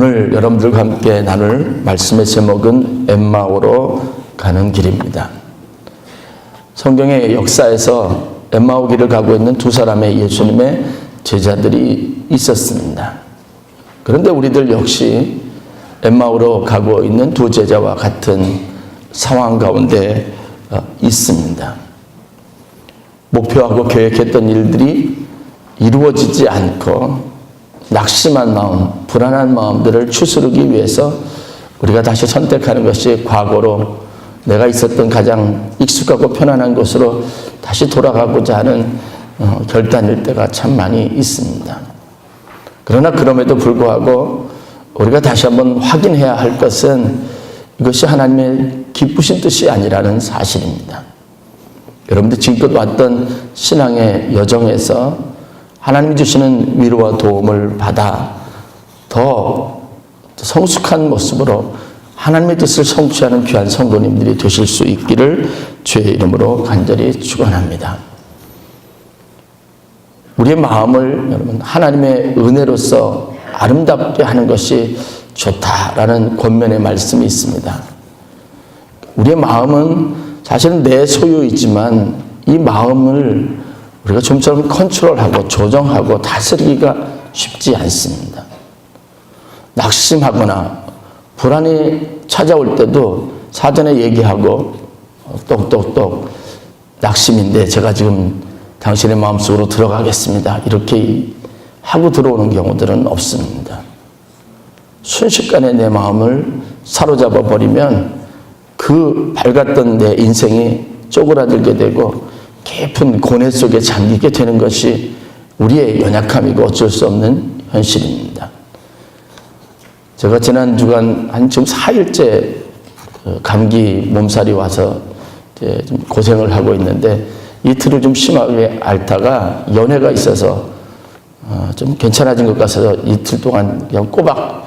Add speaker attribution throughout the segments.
Speaker 1: 오늘 여러분들과 함께 나눌 말씀의 제목은 엠마오로 가는 길입니다. 성경의 역사에서 엠마오 길을 가고 있는 두 사람의 예수님의 제자들이 있었습니다. 그런데 우리들 역시 엠마오로 가고 있는 두 제자와 같은 상황 가운데 있습니다. 목표하고 계획했던 일들이 이루어지지 않고 낙심한 마음, 불안한 마음들을 추스르기 위해서 우리가 다시 선택하는 것이 과거로 내가 있었던 가장 익숙하고 편안한 곳으로 다시 돌아가고자 하는 결단일 때가 참 많이 있습니다. 그러나 그럼에도 불구하고 우리가 다시 한번 확인해야 할 것은 이것이 하나님의 기쁘신 뜻이 아니라는 사실입니다. 여러분들 지금껏 왔던 신앙의 여정에서 하나님이 주시는 위로와 도움을 받아 더 성숙한 모습으로 하나님의 뜻을 성취하는 귀한 성도님들이 되실 수 있기를 주의 이름으로 간절히 축원합니다. 우리의 마음을 여러분 하나님의 은혜로서 아름답게 하는 것이 좋다라는 권면의 말씀이 있습니다. 우리의 마음은 사실은 내 소유이지만 이 마음을 우리가 좀처럼 컨트롤하고 조정하고 다스리기가 쉽지 않습니다. 낙심하거나 불안이 찾아올 때도 사전에 얘기하고 똑똑똑 낙심인데 제가 지금 당신의 마음속으로 들어가겠습니다. 이렇게 하고 들어오는 경우들은 없습니다. 순식간에 내 마음을 사로잡아 버리면 그 밝았던 내 인생이 쪼그라들게 되고 깊은 고뇌 속에 잠기게 되는 것이 우리의 연약함이고 어쩔 수 없는 현실입니다. 제가 지난 주간 한 지금 4일째 감기 몸살이 와서 이제 좀 고생을 하고 있는데 이틀을 좀 심하게 앓다가 연회가 있어서 좀 괜찮아진 것 같아서 이틀 동안 그냥 꼬박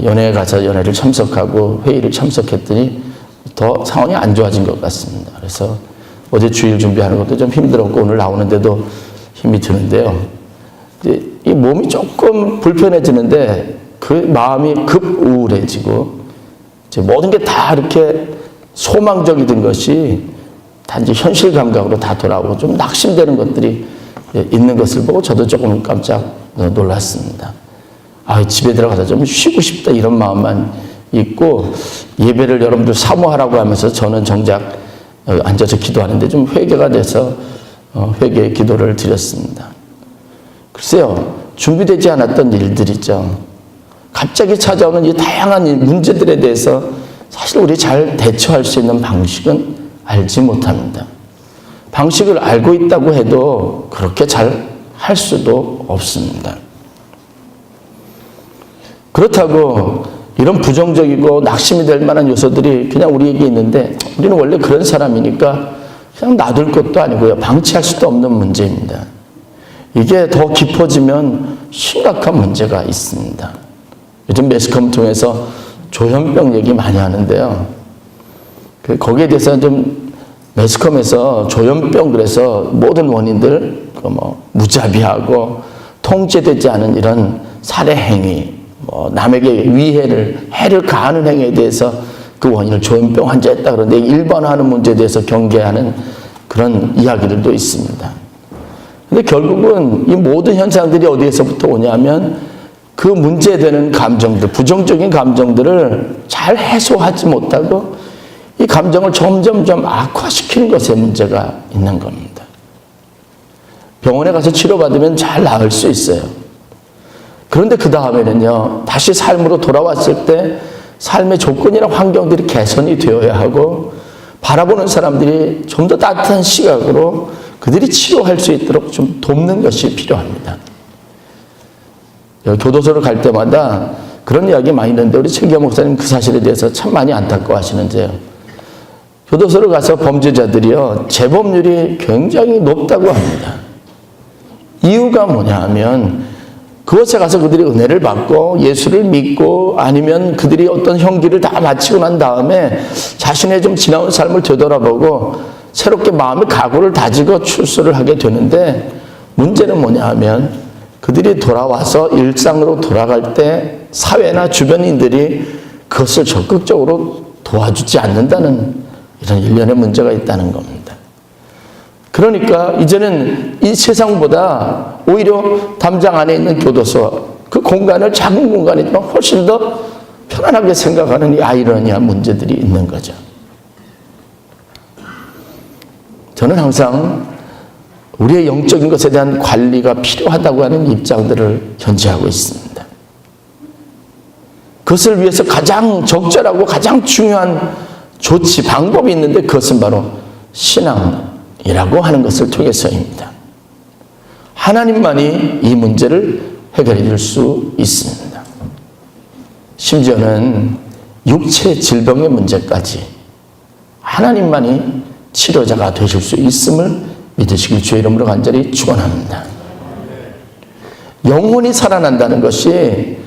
Speaker 1: 연회에 가서 연회를 참석하고 회의를 참석했더니 더 상황이 안 좋아진 것 같습니다. 그래서 어제 주일 준비하는 것도 좀 힘들었고 오늘 나오는데도 힘이 드는데요. 이제 이 몸이 조금 불편해지는데 그 마음이 급 우울해지고 이제 모든 게 다 이렇게 소망적이던 것이 단지 현실 감각으로 다 돌아오고 좀 낙심되는 것들이 있는 것을 보고 저도 조금 깜짝 놀랐습니다. 아, 집에 들어가서 좀 쉬고 싶다 이런 마음만 있고 예배를 여러분들 사모하라고 하면서 저는 정작 앉아서 기도하는데 좀 회개가 돼서 회개의 기도를 드렸습니다. 글쎄요, 준비되지 않았던 일들이죠. 갑자기 찾아오는 이 다양한 문제들에 대해서 사실 우리 잘 대처할 수 있는 방식은 알지 못합니다. 방식을 알고 있다고 해도 그렇게 잘 할 수도 없습니다. 그렇다고 이런 부정적이고 낙심이 될 만한 요소들이 그냥 우리에게 있는데 우리는 원래 그런 사람이니까 그냥 놔둘 것도 아니고요. 방치할 수도 없는 문제입니다. 이게 더 깊어지면 심각한 문제가 있습니다. 요즘 매스컴 통해서 조현병 얘기 많이 하는데요. 거기에 대해서 좀 매스컴에서 조현병 그래서 모든 원인들 무자비하고 통제되지 않은 이런 살해 행위 남에게 해를 가하는 행위에 대해서 그 원인을 조현병 환자였다 그러는데 일반화하는 문제에 대해서 경계하는 그런 이야기들도 있습니다. 근데 결국은 이 모든 현상들이 어디에서부터 오냐면 그 문제되는 감정들, 부정적인 감정들을 잘 해소하지 못하고 이 감정을 점점점 악화시키는 것에 문제가 있는 겁니다. 병원에 가서 치료받으면 잘 나을 수 있어요. 그런데 그 다음에는요, 다시 삶으로 돌아왔을 때 삶의 조건이나 환경들이 개선이 되어야 하고 바라보는 사람들이 좀 더 따뜻한 시각으로 그들이 치료할 수 있도록 좀 돕는 것이 필요합니다. 교도소를 갈 때마다 그런 이야기 많이 있는데 우리 최기호 목사님 그 사실에 대해서 참 많이 안타까워하시는데요. 교도소를 가서 범죄자들이요, 재범률이 굉장히 높다고 합니다. 이유가 뭐냐 하면 그곳에 가서 그들이 은혜를 받고 예수를 믿고 아니면 그들이 어떤 형기를 다 마치고 난 다음에 자신의 좀 지나온 삶을 되돌아보고 새롭게 마음의 각오를 다지고 출소를 하게 되는데 문제는 뭐냐 하면 그들이 돌아와서 일상으로 돌아갈 때 사회나 주변인들이 그것을 적극적으로 도와주지 않는다는 이런 일련의 문제가 있다는 겁니다. 그러니까 이제는 이 세상보다 오히려 담장 안에 있는 교도소, 그 공간을 작은 공간이지만 훨씬 더 편안하게 생각하는 이 아이러니한 문제들이 있는 거죠. 저는 항상 우리의 영적인 것에 대한 관리가 필요하다고 하는 입장들을 견지하고 있습니다. 그것을 위해서 가장 적절하고 가장 중요한 조치, 방법이 있는데 그것은 바로 신앙이라고 하는 것을 통해서입니다. 하나님만이 이 문제를 해결해 줄 수 있습니다. 심지어는 육체 질병의 문제까지 하나님만이 치료자가 되실 수 있음을 믿으시길 주의 이름으로 간절히 축원합니다. 영혼이 살아난다는 것이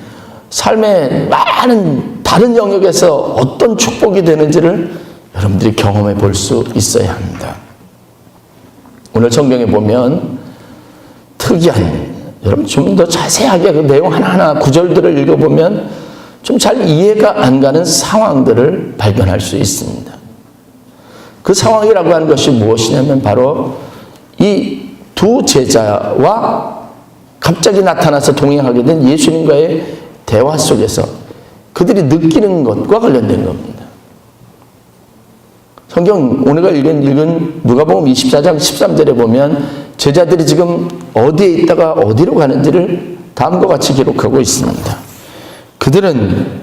Speaker 1: 삶의 많은 다른 영역에서 어떤 축복이 되는지를 여러분들이 경험해 볼 수 있어야 합니다. 오늘 성경에 보면 특이한, 여러분 좀 더 자세하게 그 내용 하나하나 구절들을 읽어보면 좀 잘 이해가 안 가는 상황들을 발견할 수 있습니다. 그 상황이라고 하는 것이 무엇이냐면 바로 이 두 제자와 갑자기 나타나서 동행하게 된 예수님과의 대화 속에서 그들이 느끼는 것과 관련된 겁니다. 성경 오늘 읽은 누가복음 24장 13절에 보면 제자들이 지금 어디에 있다가 어디로 가는지를 다음과 같이 기록하고 있습니다. 그들은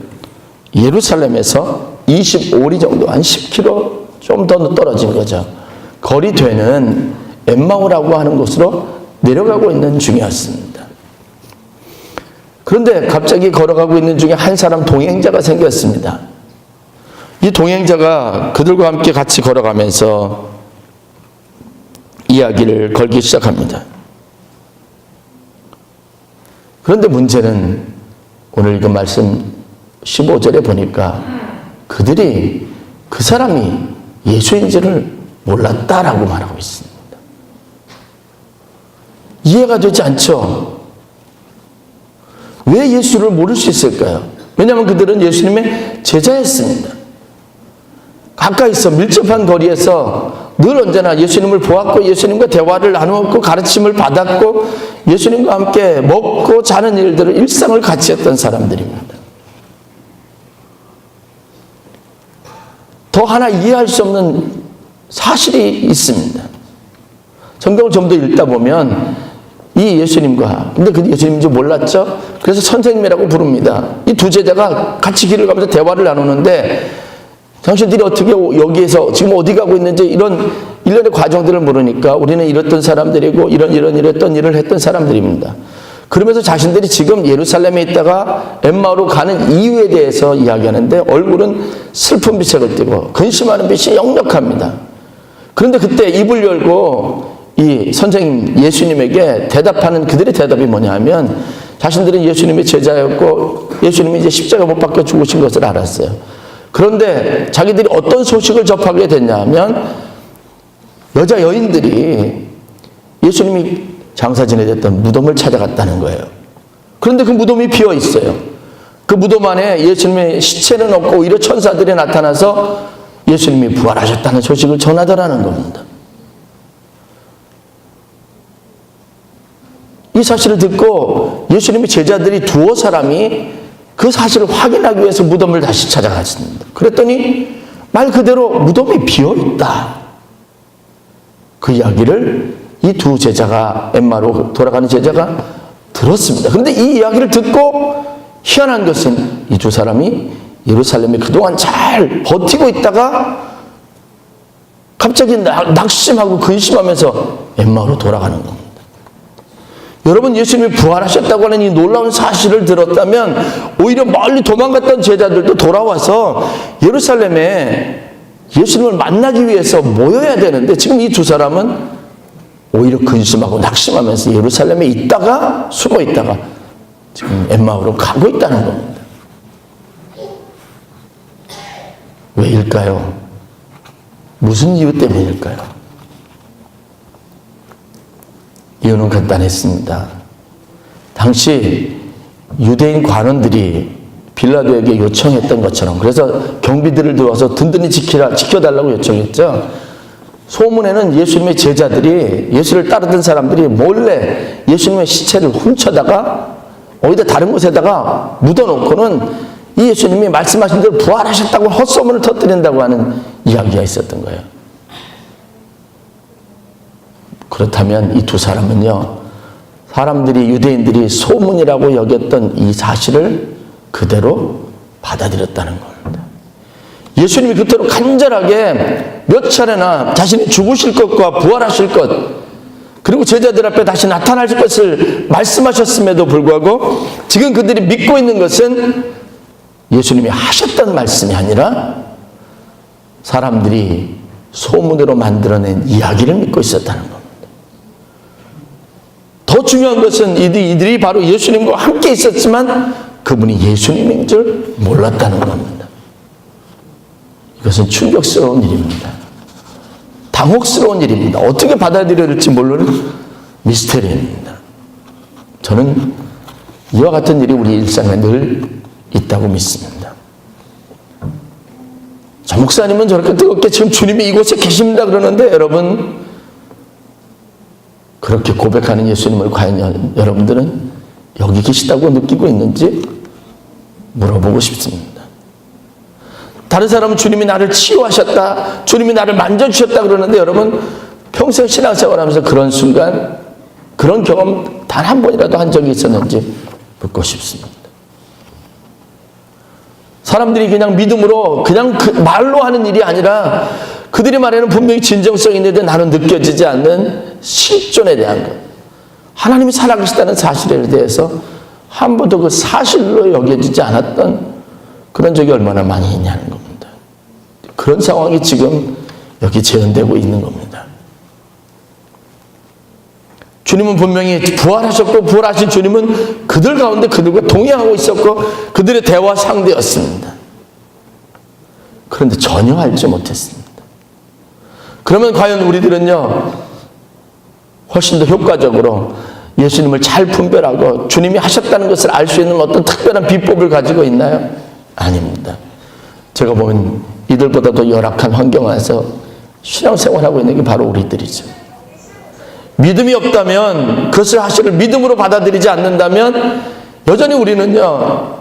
Speaker 1: 예루살렘에서 25리 정도, 한 10km 좀 더 떨어진 거죠. 거리 되는 엠마오라고 하는 곳으로 내려가고 있는 중이었습니다. 그런데 갑자기 걸어가고 있는 중에 한 사람 동행자가 생겼습니다. 이 동행자가 그들과 함께 같이 걸어가면서 이야기를 걸기 시작합니다. 그런데 문제는 오늘 읽은 말씀 15절에 보니까 그들이 그 사람이 예수인지를 몰랐다라고 말하고 있습니다. 이해가 되지 않죠? 왜 예수를 모를 수 있을까요? 왜냐하면 그들은 예수님의 제자였습니다. 가까이서 밀접한 거리에서 늘 언제나 예수님을 보았고 예수님과 대화를 나누었고 가르침을 받았고 예수님과 함께 먹고 자는 일들을 일상을 같이 했던 사람들입니다. 더 하나 이해할 수 없는 사실이 있습니다. 성경을 좀 더 읽다 보면 이 예수님과, 근데 그 예수님인지 몰랐죠? 그래서 선생님이라고 부릅니다. 이 두 제자가 같이 길을 가면서 대화를 나누는데 당신들이 어떻게 여기에서 지금 어디 가고 있는지 이런 일련의 과정들을 모르니까 우리는 이랬던 사람들이고 이랬던 일을 했던 사람들입니다. 그러면서 자신들이 지금 예루살렘에 있다가 엠마오로 가는 이유에 대해서 이야기하는데 얼굴은 슬픈 빛을 띠고 근심하는 빛이 역력합니다. 그런데 그때 입을 열고 이 선생님 예수님에게 대답하는 그들의 대답이 뭐냐 하면 자신들은 예수님의 제자였고 예수님이 이제 십자가 못 박혀 죽으신 것을 알았어요. 그런데 자기들이 어떤 소식을 접하게 됐냐 하면 여자 여인들이 예수님이 장사 지내셨던 무덤을 찾아갔다는 거예요. 그런데 그 무덤이 비어 있어요. 그 무덤 안에 예수님의 시체는 없고 오히려 천사들이 나타나서 예수님이 부활하셨다는 소식을 전하더라는 겁니다. 이 사실을 듣고 예수님의 제자들이 두어 사람이 그 사실을 확인하기 위해서 무덤을 다시 찾아갔습니다. 그랬더니 말 그대로 무덤이 비어있다. 그 이야기를 이 두 제자가 엠마로 돌아가는 제자가 들었습니다. 그런데 이 이야기를 듣고 희한한 것은 이 두 사람이 예루살렘에 그동안 잘 버티고 있다가 갑자기 낙심하고 근심하면서 엠마로 돌아가는 겁니다. 여러분 예수님이 부활하셨다고 하는 이 놀라운 사실을 들었다면 오히려 멀리 도망갔던 제자들도 돌아와서 예루살렘에 예수님을 만나기 위해서 모여야 되는데 지금 이 두 사람은 오히려 근심하고 낙심하면서 예루살렘에 있다가 숨어 있다가 지금 엠마오로 가고 있다는 겁니다. 왜일까요? 무슨 이유 때문일까요? 이유는 간단했습니다. 당시 유대인 관원들이 빌라도에게 요청했던 것처럼, 그래서 경비들을 들어와서 든든히 지켜달라고 요청했죠. 소문에는 예수님의 제자들이, 예수를 따르던 사람들이 몰래 예수님의 시체를 훔쳐다가 어디다 다른 곳에다가 묻어놓고는 이 예수님이 말씀하신 대로 부활하셨다고 헛소문을 터뜨린다고 하는 이야기가 있었던 거예요. 그렇다면 이 두 사람은요, 사람들이, 유대인들이 소문이라고 여겼던 이 사실을 그대로 받아들였다는 겁니다. 예수님이 그토록 간절하게 몇 차례나 자신이 죽으실 것과 부활하실 것, 그리고 제자들 앞에 다시 나타날 것을 말씀하셨음에도 불구하고 지금 그들이 믿고 있는 것은 예수님이 하셨던 말씀이 아니라 사람들이 소문으로 만들어낸 이야기를 믿고 있었다는 겁니다. 더 중요한 것은 이들이 바로 예수님과 함께 있었지만 그분이 예수님인 줄 몰랐다는 겁니다. 이것은 충격스러운 일입니다. 당혹스러운 일입니다. 어떻게 받아들여야 될지 모르는 미스터리입니다. 저는 이와 같은 일이 우리 일상에 늘 있다고 믿습니다. 저 목사님은 저렇게 뜨겁게 지금 주님이 이곳에 계십니다 그러는데, 여러분, 그렇게 고백하는 예수님을 과연 여러분들은 여기 계시다고 느끼고 있는지 물어보고 싶습니다. 다른 사람은 주님이 나를 치유하셨다, 주님이 나를 만져주셨다 그러는데, 여러분 평생 신앙생활하면서 그런 순간, 그런 경험 단 한 번이라도 한 적이 있었는지 묻고 싶습니다. 사람들이 그냥 믿음으로 그냥 말로 하는 일이 아니라 그들이 말에는 분명히 진정성이 있는데 나는 느껴지지 않는 실존에 대한 것, 하나님이 살아계시다는 사실에 대해서 한 번도 그 사실로 여겨지지 않았던 그런 적이 얼마나 많이 있냐는 겁니다. 그런 상황이 지금 여기 재현되고 있는 겁니다. 주님은 분명히 부활하셨고, 부활하신 주님은 그들 가운데 그들과 동행하고 있었고 그들의 대화 상대였습니다. 그런데 전혀 알지 못했습니다. 그러면 과연 우리들은요, 훨씬 더 효과적으로 예수님을 잘 분별하고 주님이 하셨다는 것을 알 수 있는 어떤 특별한 비법을 가지고 있나요? 아닙니다. 제가 보면 이들보다 더 열악한 환경 안에서 신앙생활하고 있는 게 바로 우리들이죠. 믿음이 없다면, 그 사실을 믿음으로 받아들이지 않는다면 여전히 우리는요,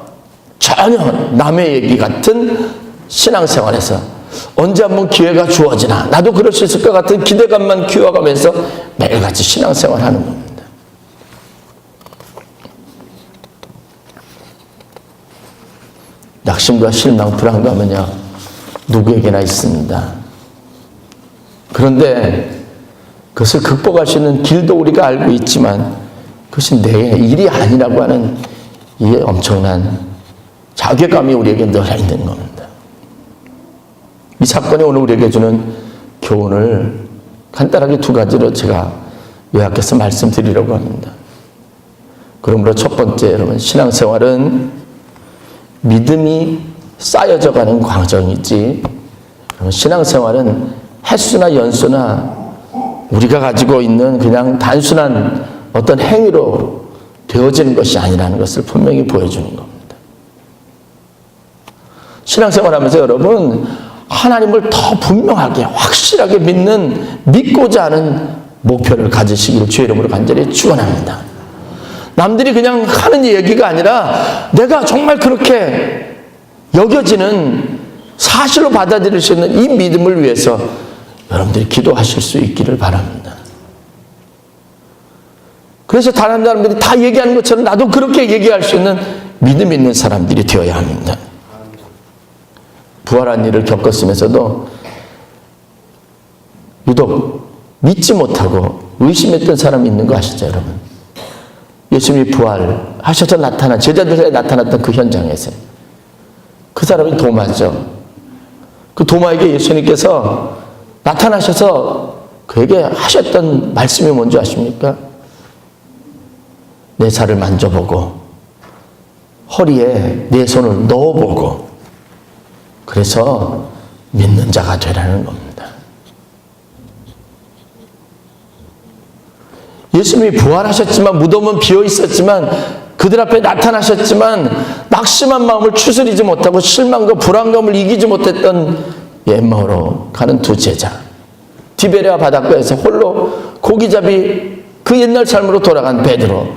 Speaker 1: 전혀 남의 얘기 같은 신앙생활에서 언제 한번 기회가 주어지나 나도 그럴 수 있을 것 같은 기대감만 키워가면서 매일같이 신앙생활하는 겁니다. 낙심과 실망, 불안감은요, 누구에게나 있습니다. 그런데 그것을 극복할 수 있는 길도 우리가 알고 있지만 그것이 내 일이 아니라고 하는 이 엄청난 자괴감이 우리에게 늘 있는 겁니다. 이 사건이 오늘 우리에게 주는 교훈을 간단하게 두 가지로 제가 요약해서 말씀드리려고 합니다. 그러므로 첫 번째, 여러분, 신앙생활은 믿음이 쌓여져 가는 과정이지, 신앙생활은 횟수나 연수나 우리가 가지고 있는 그냥 단순한 어떤 행위로 되어지는 것이 아니라는 것을 분명히 보여주는 겁니다. 신앙생활하면서 여러분, 하나님을 더 분명하게 확실하게 믿고자 하는 목표를 가지시기를 주의 이름으로 간절히 축원합니다. 남들이 그냥 하는 얘기가 아니라 내가 정말 그렇게 여겨지는 사실로 받아들일 수 있는 이 믿음을 위해서 여러분들이 기도하실 수 있기를 바랍니다. 그래서 다른 사람들이 다 얘기하는 것처럼 나도 그렇게 얘기할 수 있는 믿음 있는 사람들이 되어야 합니다. 부활한 일을 겪었으면서도 유독 믿지 못하고 의심했던 사람이 있는 거 아시죠, 여러분? 예수님이 부활하셔서 나타난, 제자들에게 나타났던 그 현장에서 그 사람이 도마죠. 그 도마에게 예수님께서 나타나셔서 그에게 하셨던 말씀이 뭔지 아십니까? 내 살을 만져보고 허리에 내 손을 넣어보고 그래서 믿는 자가 되라는 겁니다. 예수님이 부활하셨지만 무덤은 비어 있었지만 그들 앞에 나타나셨지만 낙심한 마음을 추스리지 못하고 실망과 불안감을 이기지 못했던 엠마오로 가는 두 제자, 디베레아 바닷가에서 홀로 고기잡이 그 옛날 삶으로 돌아간 베드로,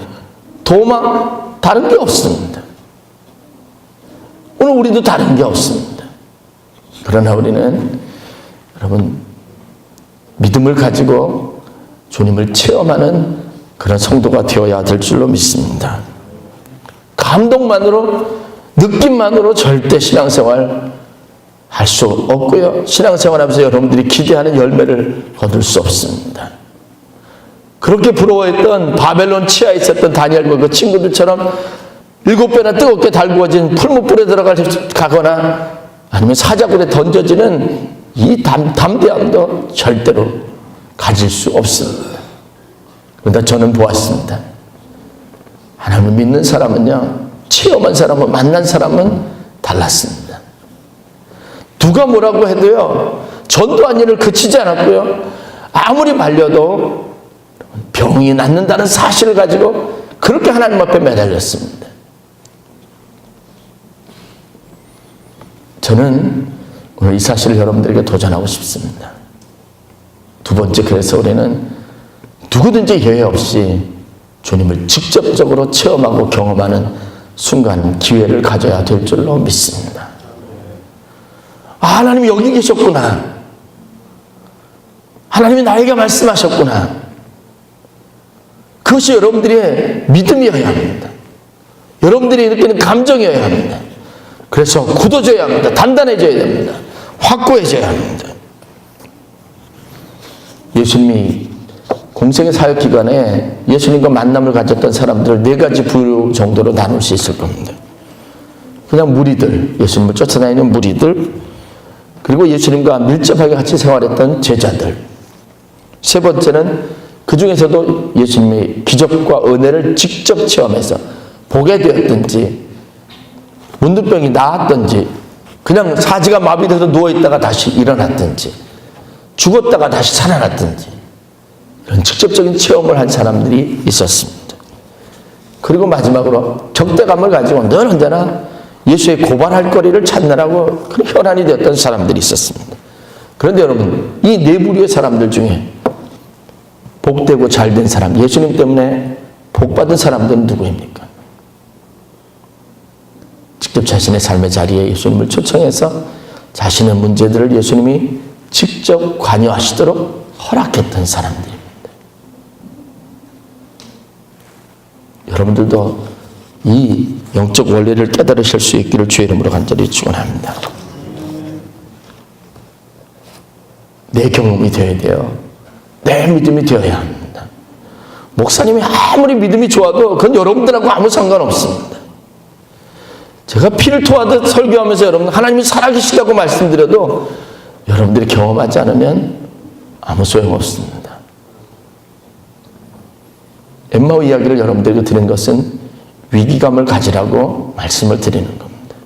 Speaker 1: 도마, 다른 게 없습니다. 오늘 우리도 다른 게 없습니다. 그러나 우리는 여러분 믿음을 가지고 주님을 체험하는 그런 성도가 되어야 될 줄로 믿습니다. 감동만으로, 느낌만으로 절대 신앙생활 할 수 없고요. 신앙생활하면서 여러분들이 기대하는 열매를 거둘 수 없습니다. 그렇게 부러워했던 바벨론 치하에 있었던 다니엘과 그 친구들처럼 7배나 뜨겁게 달구어진 풀무불에 들어가거나 아니면 사자굴에 던져지는 이 담대함도 절대로 가질 수 없습니다. 그런데 저는 보았습니다. 하나님을 믿는 사람은요, 체험한 사람은, 만난 사람은 달랐습니다. 누가 뭐라고 해도요, 전도한 일을 그치지 않았고요, 아무리 말려도 병이 낫는다는 사실을 가지고 그렇게 하나님 앞에 매달렸습니다. 저는 오늘 이 사실을 여러분들에게 도전하고 싶습니다. 두 번째, 그래서 우리는 누구든지 예외 없이 주님을 직접적으로 체험하고 경험하는 순간, 기회를 가져야 될 줄로 믿습니다. 아, 하나님이 여기 계셨구나. 하나님이 나에게 말씀하셨구나. 그것이 여러분들의 믿음이어야 합니다. 여러분들이 느끼는 감정이어야 합니다. 그래서 굳어져야 합니다. 단단해져야 됩니다. 확고해져야 합니다. 예수님이 공생의 사역 기간에 예수님과 만남을 가졌던 사람들을 4가지 부류 정도로 나눌 수 있을 겁니다. 그냥 무리들, 예수님을 쫓아다니는 무리들, 그리고 예수님과 밀접하게 같이 생활했던 제자들. 세 번째는 그 중에서도 예수님의 기적과 은혜를 직접 체험해서 보게 되었든지, 문둥병이 나았든지, 그냥 사지가 마비돼서 누워있다가 다시 일어났든지, 죽었다가 다시 살아났든지, 이런 직접적인 체험을 한 사람들이 있었습니다. 그리고 마지막으로 적대감을 가지고 늘 언제나 예수의 고발할 거리를 찾느라고 그런 혈안이 되었던 사람들이 있었습니다. 그런데 여러분, 이 4부류의 사람들 중에 복되고 잘된 사람, 예수님 때문에 복받은 사람들은 누구입니까? 직접 자신의 삶의 자리에 예수님을 초청해서 자신의 문제들을 예수님이 직접 관여하시도록 허락했던 사람들입니다. 여러분들도 이 영적 원리를 깨달으실 수 있기를 주의 이름으로 간절히 축원합니다. 내 경험이 되어야 돼요. 내 믿음이 되어야 합니다. 목사님이 아무리 믿음이 좋아도 그건 여러분들하고 아무 상관없습니다. 제가 피를 토하듯 설교하면서 여러분 하나님이 살아계시다고 말씀드려도 여러분들이 경험하지 않으면 아무 소용없습니다. 엠마오 이야기를 여러분들에게 드린 것은 위기감을 가지라고 말씀을 드리는 겁니다.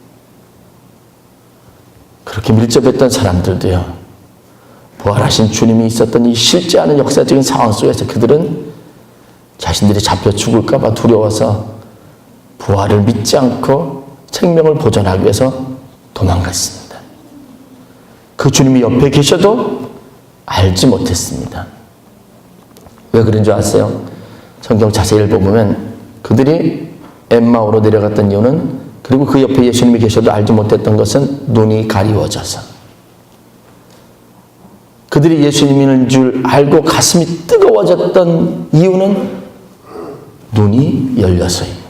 Speaker 1: 그렇게 밀접했던 사람들도요, 부활하신 주님이 있었던 이 실제 않은 역사적인 상황 속에서 그들은 자신들이 잡혀 죽을까 봐 두려워서 부활을 믿지 않고 생명을 보존하기 위해서 도망갔습니다. 그 주님이 옆에 계셔도 알지 못했습니다. 왜 그런 줄 아세요? 성경 자세히 읽어보면 그들이 엠마오로 내려갔던 이유는, 그리고 그 옆에 예수님이 계셔도 알지 못했던 것은 눈이 가리워져서, 그들이 예수님인 줄 알고 가슴이 뜨거워졌던 이유는 눈이 열려서입니다.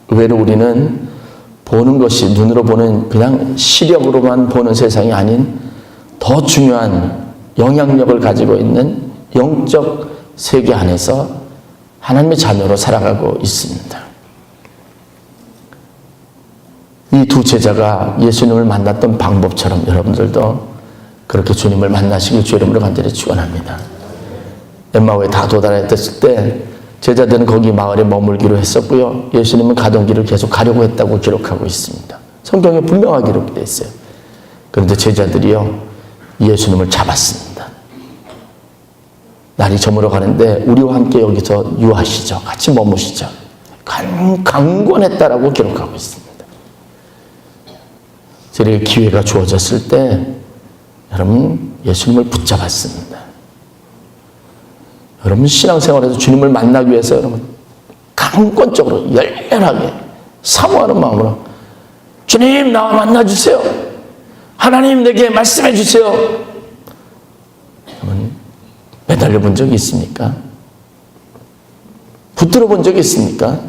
Speaker 1: 의외로 우리는 보는 것이 눈으로 보는 그냥 시력으로만 보는 세상이 아닌 더 중요한 영향력을 가지고 있는 영적 세계 안에서 하나님의 자녀로 살아가고 있습니다. 이 두 제자가 예수님을 만났던 방법처럼 여러분들도 그렇게 주님을 만나시길 주 이름으로 간절히 축원합니다. 엠마오에 다 도달했을 때 제자들은 거기 마을에 머물기로 했었고요. 예수님은 가던 길을 계속 가려고 했다고 기록하고 있습니다. 성경에 분명하게 기록되어 있어요. 그런데 제자들이요, 예수님을 잡았습니다. 날이 저물어 가는데 우리와 함께 여기서 유하시죠. 같이 머무시죠. 강권했다라고 기록하고 있습니다. 저에게 기회가 주어졌을 때 여러분 예수님을 붙잡았습니다. 여러분 신앙생활에서 주님을 만나기 위해서 여러분 강권적으로 열렬하게 사모하는 마음으로 주님 나와 만나주세요. 하나님 내게 말씀해 주세요. 여러분 매달려 본 적이 있습니까? 붙들어 본 적이 있습니까?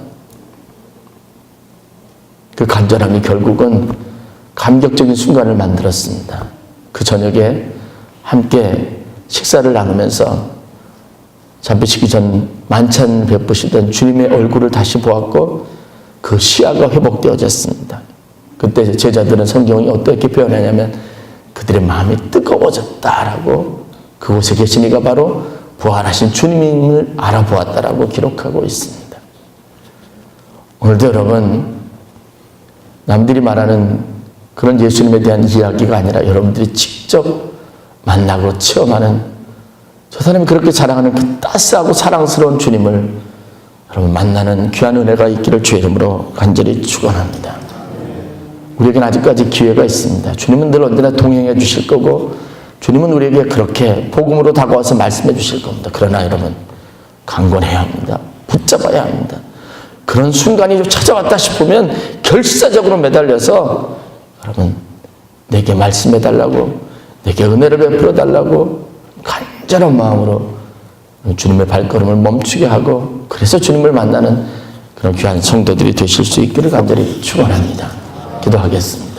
Speaker 1: 그 간절함이 결국은 감격적인 순간을 만들었습니다. 그 저녁에 함께 식사를 나누면서 잠드시기 전 만찬 베푸시던 주님의 얼굴을 다시 보았고 그 시야가 회복되어졌습니다. 그때 제자들은 성경이 어떻게 표현하냐면 그들의 마음이 뜨거워졌다라고 그곳에 계신 이가 바로 부활하신 주님임을 알아보았다라고 기록하고 있습니다. 오늘도 여러분 남들이 말하는 그런 예수님에 대한 이야기가 아니라 여러분들이 직접 만나고 체험하는 저 사람이 그렇게 자랑하는 그 따스하고 사랑스러운 주님을 여러분 만나는 귀한 은혜가 있기를 주의 이름으로 간절히 축원합니다. 우리에게는 아직까지 기회가 있습니다. 주님은 늘 언제나 동행해 주실 거고 주님은 우리에게 그렇게 복음으로 다가와서 말씀해 주실 겁니다. 그러나 여러분 강권해야 합니다. 붙잡아야 합니다. 그런 순간이 찾아왔다 싶으면 결사적으로 매달려서 여러분 내게 말씀해 달라고 내게 은혜를 베풀어 달라고 간절한 마음으로 주님의 발걸음을 멈추게 하고 그래서 주님을 만나는 그런 귀한 성도들이 되실 수 있기를 간절히 축원합니다. 기도하겠습니다.